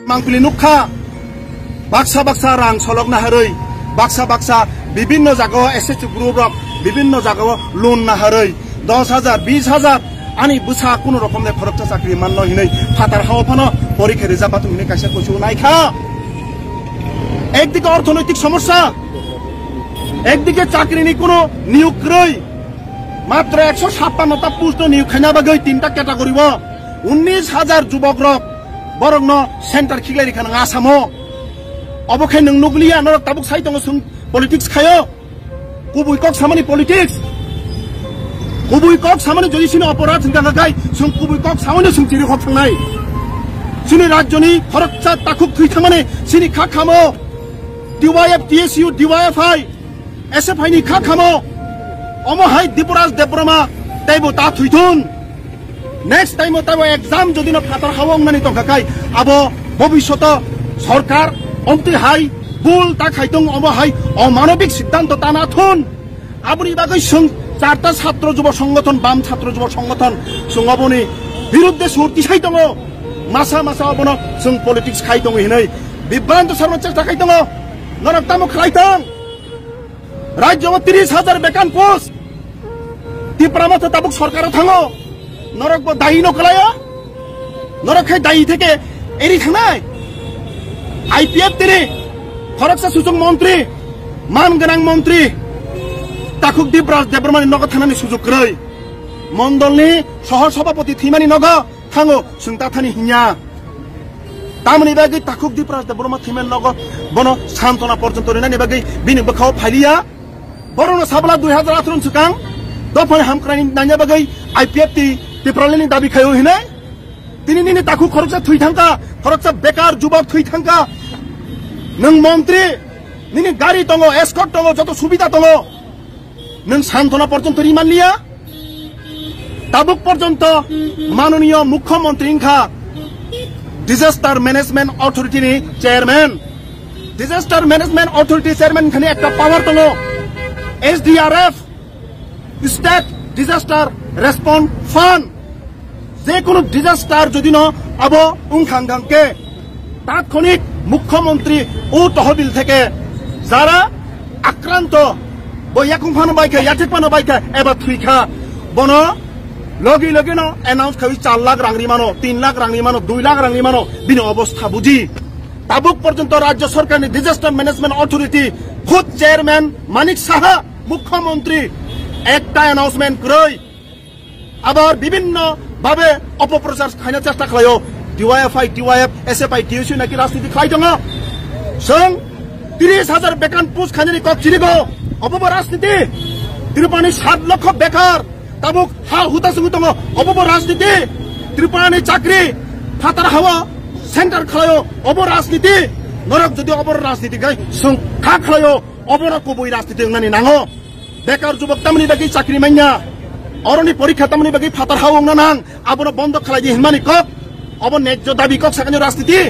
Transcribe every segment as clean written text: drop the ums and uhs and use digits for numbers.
Mangpili nukha baksa baksa rang solok na harai baksa বিভিন্ন জায়গা SSC group rock বিভিন্ন জায়গা লোন না হারাই 10,000 20,000 আনি বুছা কোন রকমের খরচা চাকরি মান্য হিনাই ফাতার হাও ফানো পরীক্ষা রেজাল্ট তুমি কাছে কিছু নাই খা একদিকে অর্থনৈতিক সমস্যা একদিকে চাকরি নি কোনো নিয়োগ রই মাত্র 157টা পোস্ট নিয়োগ খাইনা বাগৈ তিনটা ক্যাটাগরি 19,000 যুবক রক বরং ন সেন্টার খিগলারি খান আসামো অবখাই নং নগলিয়া নরক তাবুক সাইতং সুং পলিটিক্স খায়ো কুবুই কক সামানি পলিটিক্স কুবুই কক সামানি যদি সিনি অপরাধ হিংকা গাই সুং কুবুই কক সামানি সুং চিরি হক থাংনাই সিনি রাজ্যনি খরচা তাকুক থুই থামানে সিনি খা খামো ডিওয়াইএফ টিএসইউ ডিওয়াইএফআই এসএফআই নি খা খামো অমহাই দীপরাজ দেববর্মা তাইবো তা থুইথুন নেক্সট টাইম তাইবো এক্সাম যদি ন ফাতার হাওং নানি তংকাকাই আবো ভবিষ্যৎ সরকার অন্তি হাই বুল তা খাইতং অমহাই অমানবিক সিদ্ধান্ত টানা থুন আপনি বাগৈ সুং চারটা ছাত্র যুব সংগঠন বাম ছাত্র যুব সংগঠন সুং অবনি বিরুদ্ধে সুরতি সাইতং মাসা অবন সুং পলিটিক্স খাইতং হিनै বিভ্রান্ত সর্বোচ্চ চেষ্টা খাইতং নরক তামো খাইতং রাজ্য 30,000 বেকান পোস্ট ত্রিপুরামত তাবুক সরকার থাঙো নরক দায়ী নকলায় নরক খাই দায়ী থেকে এরি থানায় আইপিএফ তিনি খরচা সুযোগ মন্ত্রী মান গোনাং মন্ত্রী তাকুক দীপরাজ দেববর্মানি নগ থানানি সুযোগ রই মন্ডলনি সহ সভাপতি থিমানি নগ থাঙো সুংতা থানি হিয়া তামনি বাগৈ তাকুক দীপরাজ দেববর্মা থিমেন নগ বন সান্তনা পর্যন্ত রেনানি বাগৈ বিনি বখাও ফাইলিয়া বরং সাবলা 2018 সুকাং দফানি হামক্রানি নাইয়া বাগৈ আইপিএফ টি ত্রিপুরালিনি দাবি খায়ো হিনাই তিনি নিনি তাকুক খরচা থুই থাঙ্কা খরচা বেকার যুবক থুই থাঙ্কা নং মন্ত্রী নিনি গাড়ি দङ এসকর্ট দङ যত সুবিধা দङ নং সান্তনা পর্যন্ত রিমান লিয়া তাবুক পর্যন্ত মাননীয় মুখ্যমন্ত্রী ইনখা ডিজাস্টার ম্যানেজমেন্ট অথরিটি নি chairman disaster management authority chairman খানি একটা পাওয়ার দङ SDRF state disaster response fund যে কোনো ডিজাস্টার যদি ন আব উংখাংগাংকে তাৎক্ষণিক মুখ্যমন্ত্রী ও তহবিল থেকে যারা আক্রান্ত বইয়াকুংফানো বাইকে ইয়াথিকপানো বাইকে এবার থুইখা বন লগে লগে ন এনাউন্স খাই 4 লাখ রাংরি মানো 3 লাখ রাংরি মানো 2 লাখ রাংরি মানো বিন অবস্থা বুঝি তাবুক পর্যন্ত রাজ্য সরকারের ডিজাস্টার ম্যানেজমেন্ট অথরিটি খুদ চেয়ারম্যান মানিক সাহা মুখ্যমন্ত্রী একটা অ্যানাউন্সমেন্ট কই আবার বিভিন্ন ভাবে অপপ্রচার খাইনা চেষ্টা খায়ো ডিওয়াইএফআই টিওয়াইএফ এসএফআই টিউসি নাকি রাজনীতি খাই দङ সং 30,000 বেকান পোস্ট খাইনি কক চিরিগো অপব রাজনীতি ত্রিপুরানি 7 লক্ষ বেকার তাবুক হা হুতা সুগু দङ অপব রাজনীতি ত্রিপুরানি চাকরি ফাতার হাওয়া সেন্টার খায়ো অব রাজনীতি নরক যদি অব রাজনীতি গাই সং খা খায়ো অবর কবই রাজনীতি নানি নাঙো বেকার যুবক তামনি বাকি চাকরি মাইনা অরনি পরীক্ষা তামনি বাকি ফাতার হাওং না নাং আবর বন্ধ খালাই দি হিমানি কক অব ন্যায্য দাবি কক সাকানি রাজনীতি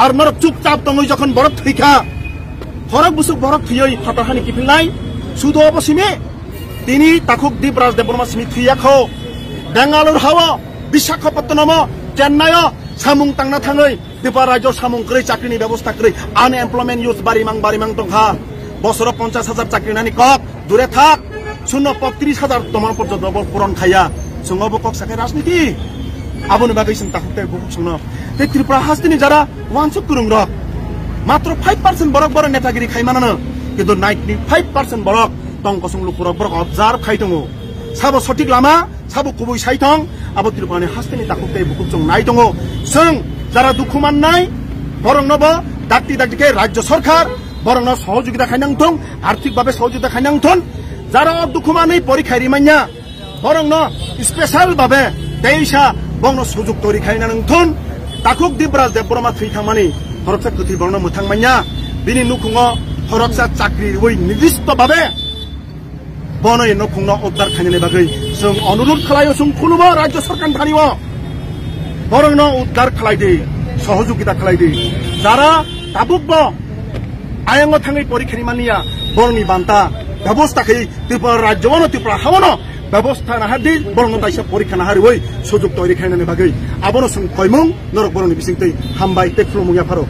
আর নরক চুপচাপ দङ যখন বরক থৈখা ফরক বুসুক বরক থুই ফাতার হানি কিফিলনাই সুদ অবসিমে তিনি তাকুক দীপরাজ দেববর্মা সিমি থুইয়াখো বেঙ্গালুর হাওয়া বিশাখাপত্তনম চেন্নাই সামুং টাংনা থাङै ত্রিপুরা রাজ্য সামুং কই চাকরিনি ব্যবস্থা কই আনএমপ্লয়মেন্ট ইউথ বারিমাং দংখা বছর 50,000 চাকরি নানি কক দূরে থাক 30,000 তোমার পর্যন্ত পূরণ খাইয়া সঙ্গব কক সাকে রাজনীতি আবুনি বাগৈ সিং তাকুক তে বুক সঙ্গ তে ত্রিপুরা হাস্তিনি যারা ওয়ানসুক কুরুং রক মাত্র 5% বরক বড় নেতাগিরি খাই মানানো কিন্তু 95% বরক টংকসং লুকুরক বরক অবজার্ভ খাইতং সাবো সঠিক লামা সাবো কুবুই সাইথং আবো ত্রিপুরানি হাস্তিনি তাকুক তে বুক সং নাই দङ সং যারা দুখুমান নাই বরং নব দাক্তি রাজ্য সরকার বরং সহযোগিতা খাইনাংথং আর্থিকভাবে সহযোগিতা খাইনাংথন যারা দুখুমানি পরীক্ষা রিমাইনা বরং স্পেশাল ভাবে দেইসা বংন সুযোগ তৈরি খাইনাংথন তাকুক দীপরাজ দেববর্মা থৈথামানি খরচা কথি বর্ণ মুথাংমাইনা বিনি নুখুঙ খরচা চাকরি ওই নির্দিষ্ট ভাবে বনই নখুঙ উদ্ধার খাইনানি বাগৈ जों অনুরোধ খালাयो जों खुलुम রাজ্য সরকার থানিও বরং উদ্ধার খালাইদে সহযোগিতা খালাইদে যারা তাবুক আয়ঙ্গ থাङै পরীক্ষা রিমানিয়া বরংনি বান্তা ব্যবস্থা খাই ত্রিপুরা রাজ্য ত্রিপুরা হাওন ব্যবস্থা না হাদি বরং তাইসা পরীক্ষা না হারি ওই সুযোগ তৈরি খাইনানি বাগৈ আবরো সং কয়মং নরক বরংনি বিসিংতৈ হামবাই তে খুলুমুয়া ফারো